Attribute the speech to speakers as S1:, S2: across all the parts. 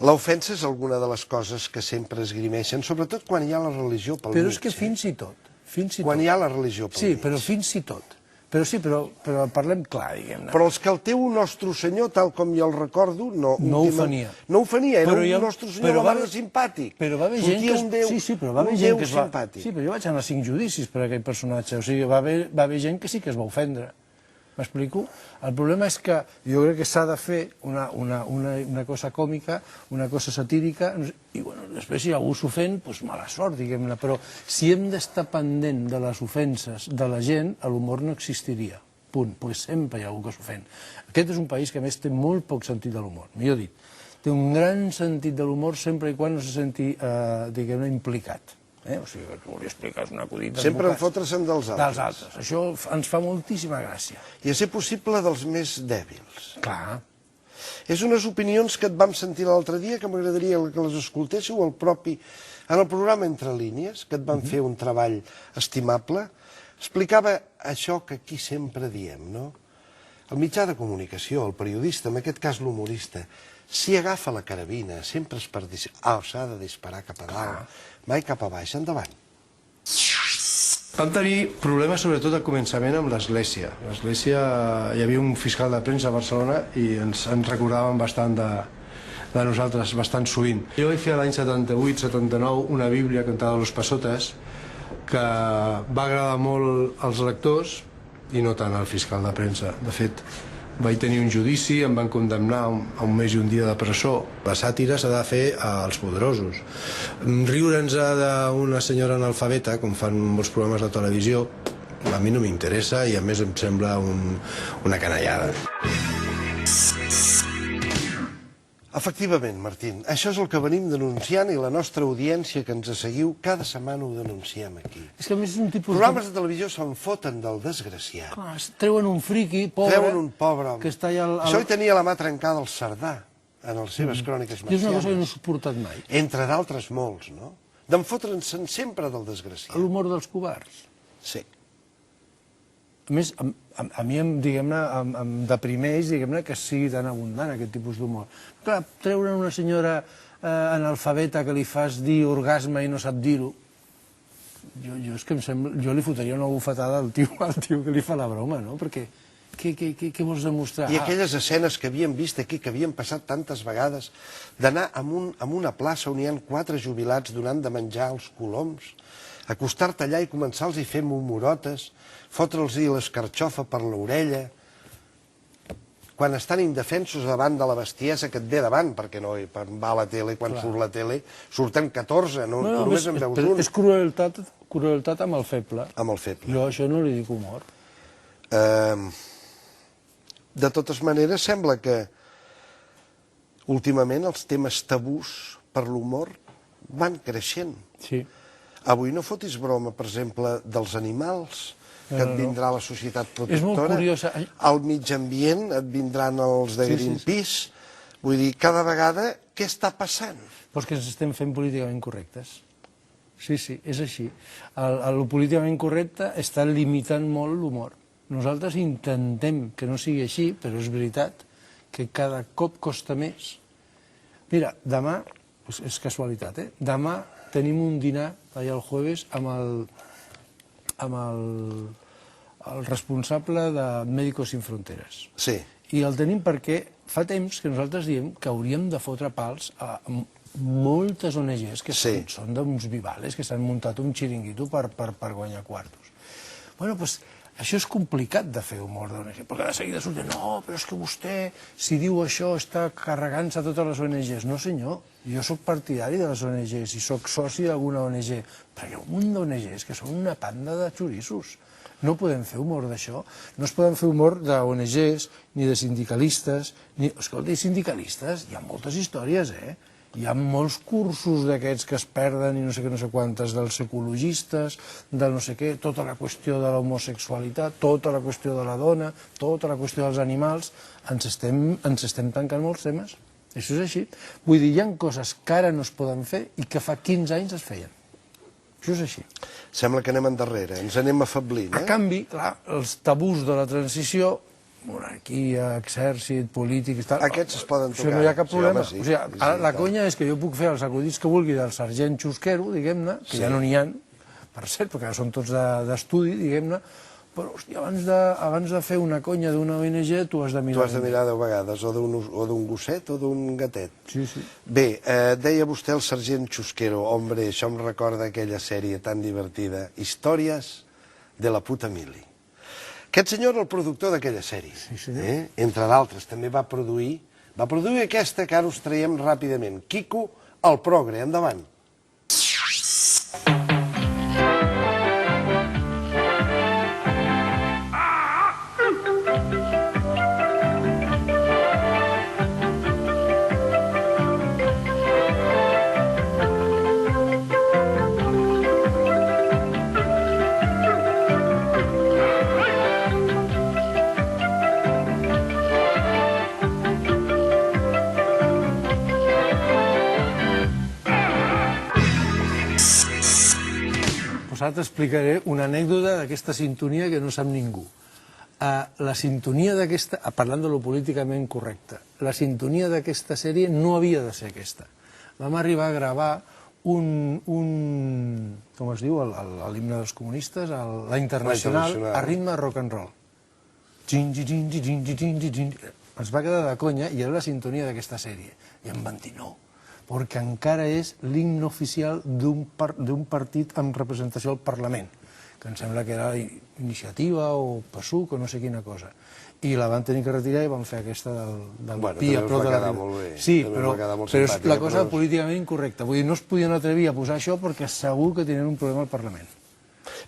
S1: L'ofensa és alguna de les coses que sempre esgrimeixen, sobretot quan hi ha la religió pel mig.
S2: Però és que fins i tot.
S1: Quan hi ha la religió pel mig.
S2: Sí, però fins i tot. Però parlem clar, diguem-ne.
S1: Però els que el teu Nostre Senyor, tal com jo el recordo, no
S2: ofenia.
S1: No ofenia, era un Nostre Senyor barra simpàtic.
S2: Però va haver gent que... Sí, però va haver gent que es va... Sí, però jo vaig anar a 5 judicis per aquell personatge. O sigui, va haver gent que sí que es va ofendre. M'explico? El problema és que jo crec que s'ha de fer una cosa còmica, una cosa satírica, i després si algú s'ofèn, doncs mala sort, diguem-ne, però si hem d'estar pendent de les ofenses de la gent, l'humor no existiria, punt, perquè sempre hi ha algú que s'ofèn. Aquest és un país que a més té molt poc sentit de l'humor, millor dit, té un gran sentit de l'humor sempre i quan no se senti, diguem-ne, implicat. O sigui, que volia explicar un acudit...
S1: Sempre en fotre's-en dels altres.
S2: Dels altres. Això ens fa moltíssima gràcia.
S1: I a ser possible dels més dèbils.
S2: Clar.
S1: És unes opinions que et vam sentir l'altre dia, que m'agradaria que les escoltéssiu en el programa Entre línies, que et vam fer un treball estimable. Explicava això que aquí sempre diem, no? El mitjà de comunicació, el periodista, en aquest cas l'humorista, si agafa la carabina, sempre és per dir... s'ha de disparar cap a dalt, mai cap a baix, endavant.
S3: Vam tenir problemes sobretot al començament amb l'Església. L'Església, hi havia un fiscal de premsa a Barcelona i ens recordaven bastant de nosaltres, bastant sovint. Jo vaig fer l'any 78-79 una bíblia cantada a los passotes que va agradar molt als lectors i no tant al fiscal de premsa. De fet, vaig tenir un judici, em van condemnar a un mes i un dia de presó. La sàtira s'ha de fer als poderosos. Riure'ns d'una senyora analfabeta, com fan molts programes de televisió, a mi no m'interessa i a més em sembla una canallada.
S1: Efectivament, Martín, això és el que venim denunciant i la nostra audiència que ens seguiu cada setmana ho denunciem aquí.
S2: És que a més és un tipus...
S1: Programes de televisió se'n foten del desgraciat.
S2: Clar, treuen un friqui, pobre...
S1: Treuen un pobre home.
S2: Que està allà...
S1: Això hi tenia la mà trencada al Cerdà, en les seves cròniques marcianes.
S2: És una cosa que no he suportat mai.
S1: Entre d'altres molts, no? D'en fotre'n-se'n sempre del desgraciat.
S2: L'humor dels covards.
S1: Sí.
S2: A més, a mi, diguem-ne, em deprimeix, diguem-ne, que sigui tan abundant aquest tipus d'humor. Clar, treure una senyora analfabeta que li fas dir orgasme i no sap dir-ho, jo és que em sembla... Jo li fotria una bufetada al tio que li fa la broma, no? Perquè què vols demostrar?
S1: I aquelles escenes que havíem vist aquí, que havien passat tantes vegades, d'anar a una plaça on hi ha 4 jubilats donant de menjar als coloms, acostar-te allà i començar-los a fer mumorotes, fotre'ls-hi l'escarxofa per l'orella, quan estan indefensos davant de la bestiesa que et ve davant, perquè no va a la tele, quan surt la tele, surten 14, no, només en veus un.
S2: És crueltat amb el feble.
S1: Amb el feble.
S2: Jo això no li dic humor.
S1: De totes maneres, sembla que últimament els temes tabús per l'humor van creixent.
S2: Sí.
S1: Avui no fotis broma, per exemple, dels animals, que et vindrà la societat protectora.
S2: És molt curiosa.
S1: Al mig ambient et vindran els de Greenpeace. Vull dir, cada vegada, què està passant?
S2: Però és que ens estem fent políticament correctes. Sí, és així. El políticament correcte està limitant molt l'humor. Nosaltres intentem que no sigui així, però és veritat que cada cop costa més. Mira, demà, és casualitat, demà tenim un dinar allà el jueves amb el responsable de Médicos Sin Fronteras.
S1: Sí.
S2: I el tenim perquè fa temps que nosaltres diem que hauríem de fotre pals a moltes ONGs que són d'uns vivales, que s'han muntat un xiringuito per guanyar quartos. Bueno, doncs això és complicat de fer humor d'ONG, perquè de seguida surt no, però és que vostè, si diu això, està carregant-se totes les ONGs. No, senyor, jo sóc partidari de les ONGs i sóc soci d'alguna ONG, però hi ha un munt d'ONGs que són una panda de xorissos. No podem fer humor d'això. No es poden fer humor d'ONGs, ni de sindicalistes. Escolta, i sindicalistes, hi ha moltes històries, Hi ha molts cursos d'aquests que es perden i no sé què, no sé quantes, dels ecologistes, del no sé què, tota la qüestió de l'homosexualitat, tota la qüestió de la dona, tota la qüestió dels animals. Ens estem tancant molts temes. Això és així. Vull dir, hi ha coses que ara no es poden fer i que fa 15 anys es feien. Això és així.
S1: Sembla que anem endarrere, ens anem afablint,
S2: A canvi, clar, els tabús de la transició monarquia, exèrcit, polític...
S1: Aquests es poden tocar.
S2: Això no hi ha cap problema.
S1: Sí, home, sí.
S2: O sigui, la conya és que jo puc fer els acudits que vulgui del sergent Xusquero, diguem-ne, que ja no n'hi ha, per cert, perquè són tots d'estudi, diguem-ne, però, hòstia, abans de fer una conya d'una ONG, tu has de mirar...
S1: Tu has de mirar 10 vegades, o d'un gosset o d'un gatet.
S2: Sí, sí.
S1: Bé, deia vostè el sergent Xusquero. Hombre, això em recorda aquella sèrie tan divertida, Històries de la puta mili. Aquest senyor era el productor d'aquella sèrie.
S2: Sí, senyor.
S1: Entre d'altres, també va produir aquesta que ara us traiem ràpidament. Quico, el progre. Endavant.
S2: Ara t'explicaré una anècdota d'aquesta sintonia que no sap ningú. La sintonia d'aquesta, parlant de lo políticament correcte, la sintonia d'aquesta sèrie no havia de ser aquesta. Vam arribar a gravar com es diu, l'himne dels comunistes, la Internacional, a ritme rock and roll. Ens va quedar de conya i era la sintonia d'aquesta sèrie. I em van dir no, perquè encara és l'himne oficial d'un partit amb representació al Parlament, que em sembla que era Iniciativa o PSUC o no sé quina cosa. I la van tenir que retirar i van fer aquesta del Pi a prop de la riba. Sí, però és la cosa políticament incorrecta. Vull dir, no es podien atrevir a posar això perquè segur que tenien un problema al Parlament.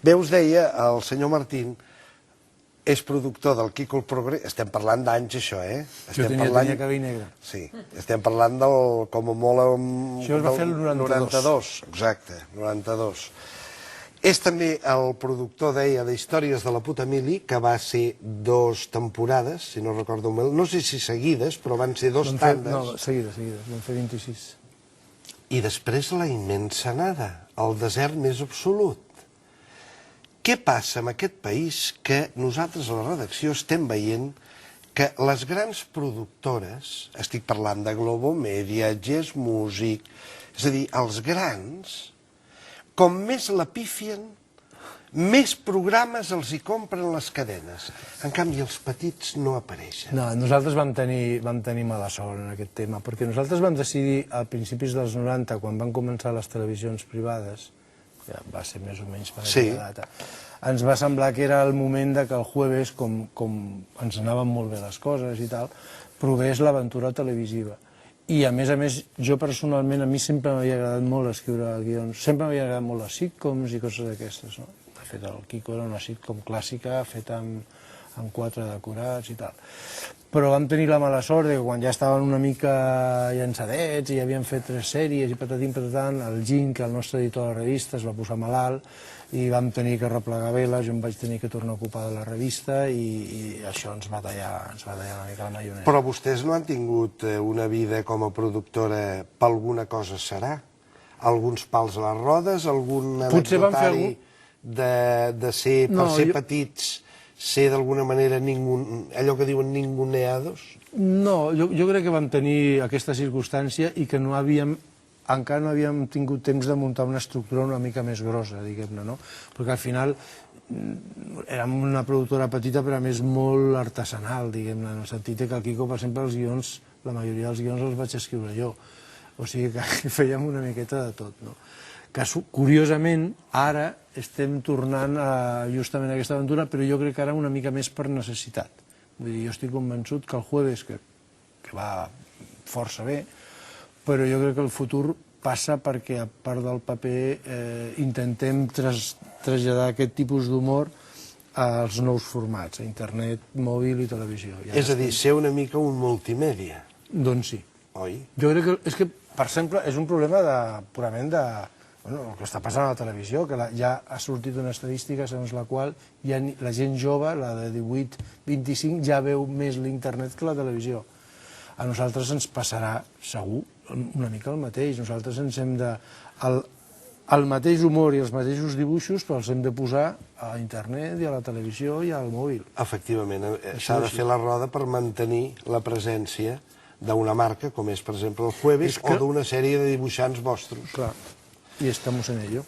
S1: Bé, us deia, el senyor Martín és productor del Quico el Progre. Estem parlant d'anys, això,
S2: Jo tenia cabell negre.
S1: Sí, estem parlant del, com a molt...
S2: Això es va fer el 92.
S1: Exacte, 92. És també el productor, deia, d'Històries de la puta mili, que va ser 2 temporades, si no recordo mal, no sé si seguides, però van ser 2 tandes.
S2: No, seguides, vam fer 26.
S1: I després la immensa nada, el desert més absolut. Què passa en aquest país que nosaltres a la redacció estem veient que les grans productores, estic parlant de Globomedia, Gest Music, és a dir, els grans, com més la pifien, més programes els hi compren les cadenes. En canvi, els petits no apareixen.
S2: No, nosaltres vam tenir mala sort en aquest tema, perquè nosaltres vam decidir a principis dels 90, quan van començar les televisions privades, que va ser més o menys per aquella data, ens va semblar que era el moment que el jueves, com ens anaven molt bé les coses i tal, provés l'aventura televisiva. I a més, jo personalment, a mi sempre m'havia agradat molt escriure guions, sempre m'havia agradat molt les sitcoms i coses d'aquestes. De fet, el Quico era una sitcom clàssica, feta amb 4 decorats i tal. Però vam tenir la mala sort que quan ja estaven una mica llançadets i havien fet 3 sèries i patatim patatant, el Gin, que el nostre editor de la revista, es va posar malalt i vam tenir que replegar veles, jo em vaig tenir que tornar a ocupar de la revista i això ens va tallar una mica la maionesa.
S1: Però vostès no han tingut una vida com a productora per alguna cosa serà? Alguns pals a les rodes, algun anecdotari de ser, per ser petits, ser d'alguna manera allò que diuen ninguneados?
S2: No, jo crec que vam tenir aquesta circumstància i que encara no havíem tingut temps de muntar una estructura una mica més grossa, diguem-ne, no? Perquè al final érem una productora petita però a més molt artesanal, diguem-ne, en el sentit que el Quico, per exemple, els guions, la majoria dels guions els vaig escriure jo, o sigui que fèiem una miqueta de tot, no? Que curiosament ara estem tornant justament a aquesta aventura, però jo crec que ara una mica més per necessitat. Vull dir, jo estic convençut que el jueves, que va força bé, però jo crec que el futur passa perquè, a part del paper, intentem traslladar aquest tipus d'humor als nous formats, a internet, mòbil i televisió.
S1: És a dir, ser una mica un multimèdia.
S2: Doncs sí.
S1: Oi?
S2: Jo crec que, és que, per exemple, és un problema purament de... el que està passant a la televisió, que ja ha sortit una estadística segons la qual la gent jove, la de 18-25, ja veu més l'internet que la televisió. A nosaltres ens passarà, segur, una mica el mateix. Nosaltres ens hem de... el mateix humor i els mateixos dibuixos, però els hem de posar a internet i a la televisió i al mòbil.
S1: Efectivament, s'ha de fer la roda per mantenir la presència d'una marca, com és, per exemple, el Jueves, o d'una sèrie de dibuixants vostres.
S2: Clar, i estamos en ello.